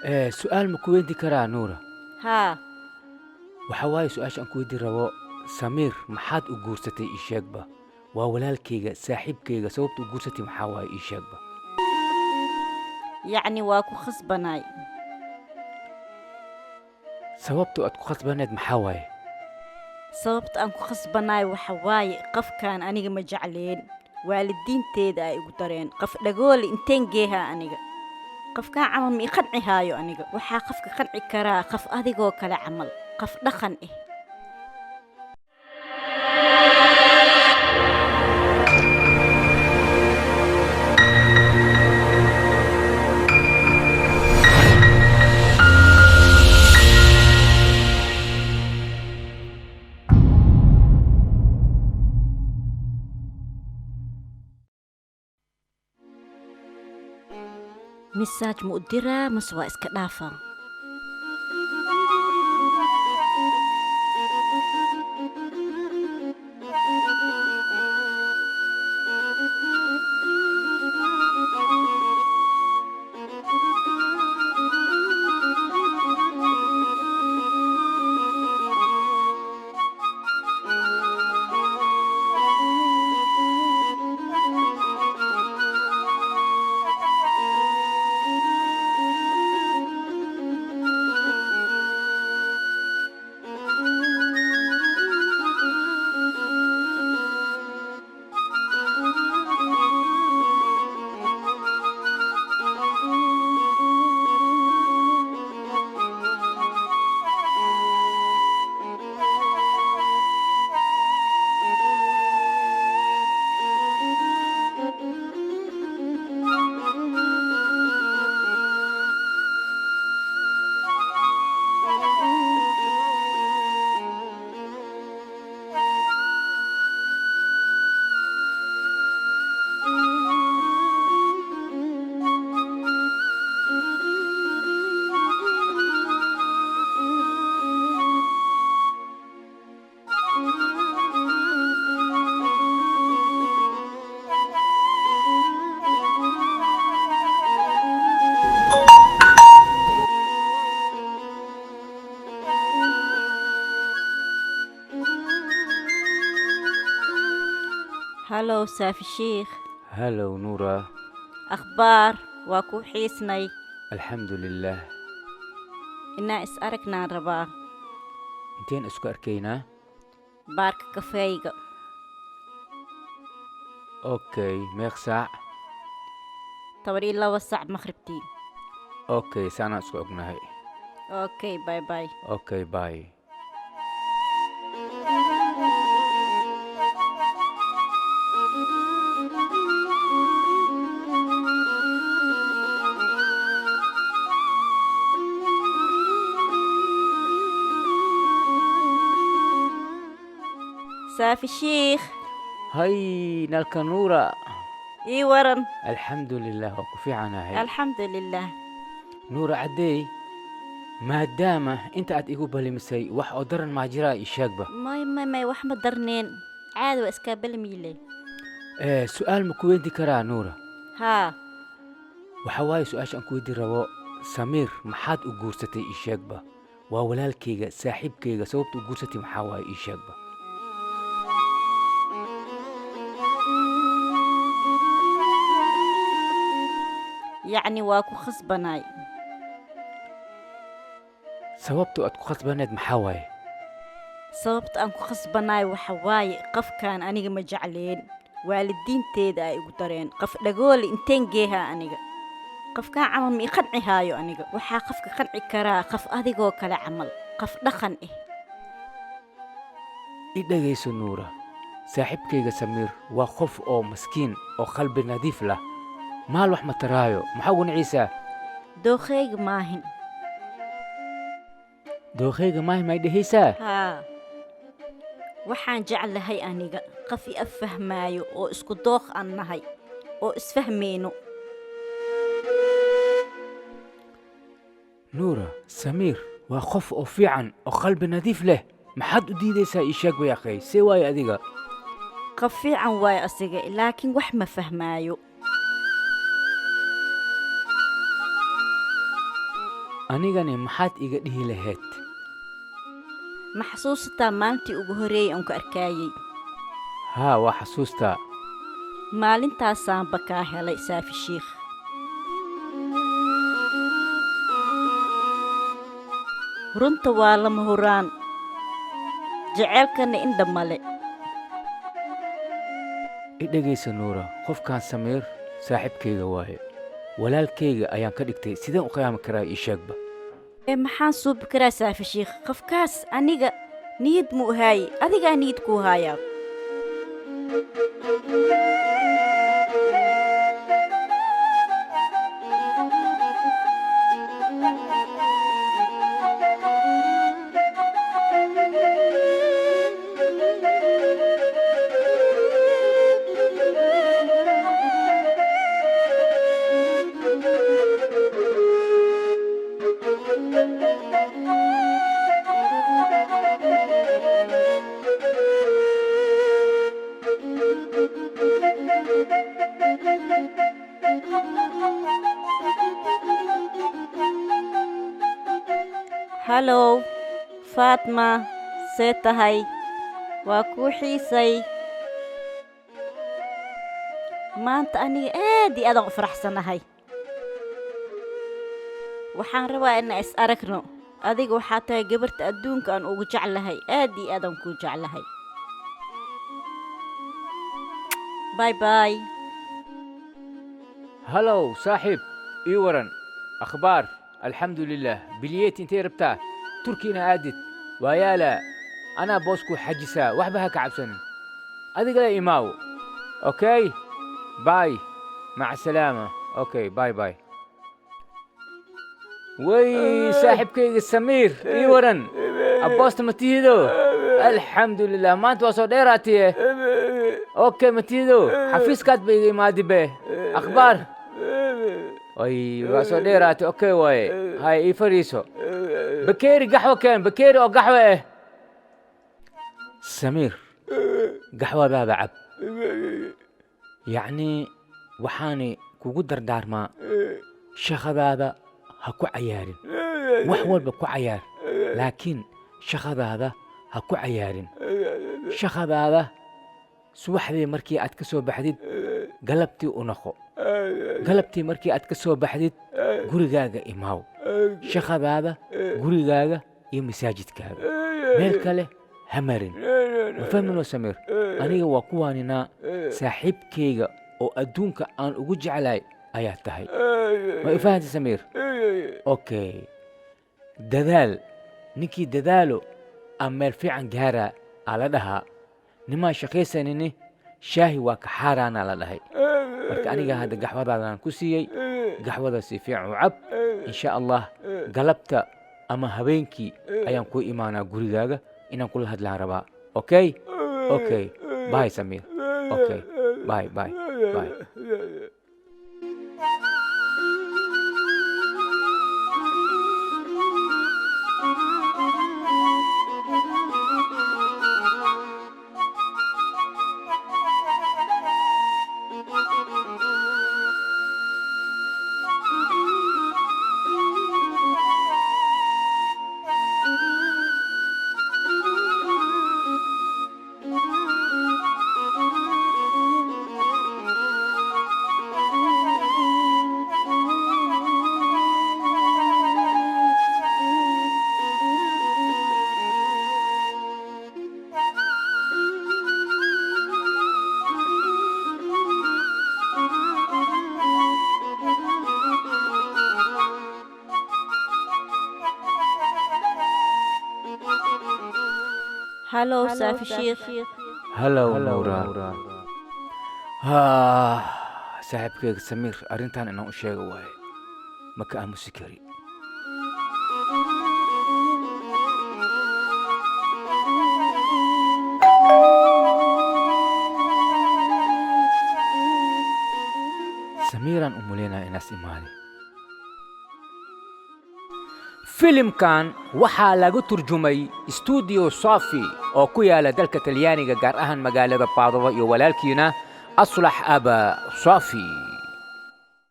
su'aal ma ku weydiin karaa Nuura? haa Waxa waaye su'aasha aan ku weydiin rabo, Samiir maxaad u guursatay ii sheegba? Waa walaalkayga, saaxiibkayga, sababta u guursatay maxaa waaye ii sheegba? yacni waa ku khasbanaay Sababta aad ku khasbaneed maxaa waaye? sababta aan ku khasbanaay waxa waaye qofkaan aniga ma jecleen waalidiinteeda ay igu dareen qof dhagoole inteen geehaa aniga qofkaan camal ma ii qanci haayo aniga waxaa qofka qanci karaa qof adigoo kale camal qof dhaqan ah misaaj ma u diraa mase waa iska dhaafaa halow saafi shiikh Hello Nuura, akhbaar waa kuu xiisnay alxamdulillaah. inaa is aragnaan rabaa Inteen isku arkaynaa? baarka kafeeyga Okay, meeq saac? 12 sac maqribtii Okay, saanaan isku ognahay. okay bye bye Okay, bye. saafi shiikh Hay, nalka Nuura. ii waran Alxamdulillaah, waa ku fiicanahay. alxamdulillaah Nuura cadeey, maadaama inta aad igu balimisay wax oo daran maa jiraa ii sheegba. may wax ma darneen caadi waa iskaa balmiile Su'aal ma ku weydiin karaa Nuura? haa Waxa waaye su'aasha aan ku weydiin rabo, Samiir maxaad u guursatay ii sheegba? Waa walaalkayga, saaxiibkayga, sababta u guursatay maxaa waaye ii sheegba? yacni waa ku khasbanaay Sababta aad ku khasbaneed maxaa waaye? sababta aan ku khasbanaay waxa waaye qofkaan aniga ma jecleen waalidiinteeda ay igu dareen qof dhagoole inteen geehaa aniga qofkaan camal ma ii qanci haayo aniga waxaa qofka qanci karaa qof adigoo kale camal qof dhaqan ah I dhegayso Nuura, saaxiibkayga Samiir waa qof oo maskiin oo qalbi nadiif lah. Maal wax ma taraayo, maxaa ugu niciisaa? dookhayga maahin Dookhayga maahi may dhehaysaa? haa waxaan jeclahay aniga qof i affahmaayo oo isku dookh aan nahay oo isfahmayno Nuura, Samiir waa qof oo fiican oo qalbi nadiif leh. Maxaad u diidaysaa ii sheeg bay akhay, see waaye adiga? qof fiican waayo asiga laakiin wax ma fahmaayo anigani maxaad iga dhihi lahayd ma xasuusataa maalintii ugu horreeyey aan ku arkaayey haa waa xasuustaa maalintaasaanba kaa helay saafi shiikh runta waa lama huraan jaceylkana indha male i dhegaysa nuura qofkaan samiir saaxiibkayga waaye walaalkayga ayaan ka dhigtay sideen u qiyaami karaa ii sheegba maxaan suubi karaa saafi shiikh qofkaas aniga niyad muu haaye adigaa niyad kuu haayaa hallow faatma see tahay waa kuu xiisay maanta aniga aad iyo aadaan u faraxsanahay waxaan rabaa inaan is aragno adiga waxaa tahay gabarta adduunka aan ugu jeclahay aad iyo aadaan kuu jeclahay باي باي هلو صاحب إيورن أخبار الحمد لله بليت انتي ربتاه تركينا عادت ويالا أنا بوسكو حجسا وحبها كعبسن أدي قال إيماو أوكي باي مع السلامة أوكي باي باي وي صاحب كي سمير إيورن أبوست متيدو الحمد لله ما أنت وصل ديراتي اوكي متيدو حفيز كات بيجي مادي به اخبار اي واسو ديراتي اوكي واي هاي اي فريسو بكيري قحوه كان بكيري او قحوه ايه سمير قحوه بابا عب يعني وحاني كوغو دردار ما شخبابا هكو عيارين وحول بكو عيار لكن شخبابا هكو عيارين شخبابا subaxdii markii aad ka soo baxdid galabtii u noqo galabtii markii aad ka soo baxdid gurigaaga imaaw shaqadaada gurigaaga iyo masaajidkaaga meel kale ha marin ma fahminoo samiir aniga waa kuwaaninaa saaxiibkayga oo adduunka aan ugu jeclahay ayaa tahay ma ifahanta samiir okay dadaal ninkii dadaalo aan meel fiican gaaraa aa la dhahaa nimaa shaqaysanini shaahi waa ka xaaraana la dhahay marka aniga hadda gaxwadaadan ku siiyey gaxwada si fiican u cab insha allah galabta ama habeenkii ayaan ku imaanaa gurigaaga inaan kula hadlaan rabaa okay okay bye samiir okay bye bye bye هلو سافي شيخ هلو نورا saaxiibkayga samiir arrintan inaan u sheega waaye ma ka aamusi kari samiiraan u muleynaa inaas imaade filimkan waxaa lagu turjumay stuudiyo sofi oo ku yaala dalka talyaaniga gaar ahaan magaalada baadabo iyo walaalkiina أصلح أبا صافي.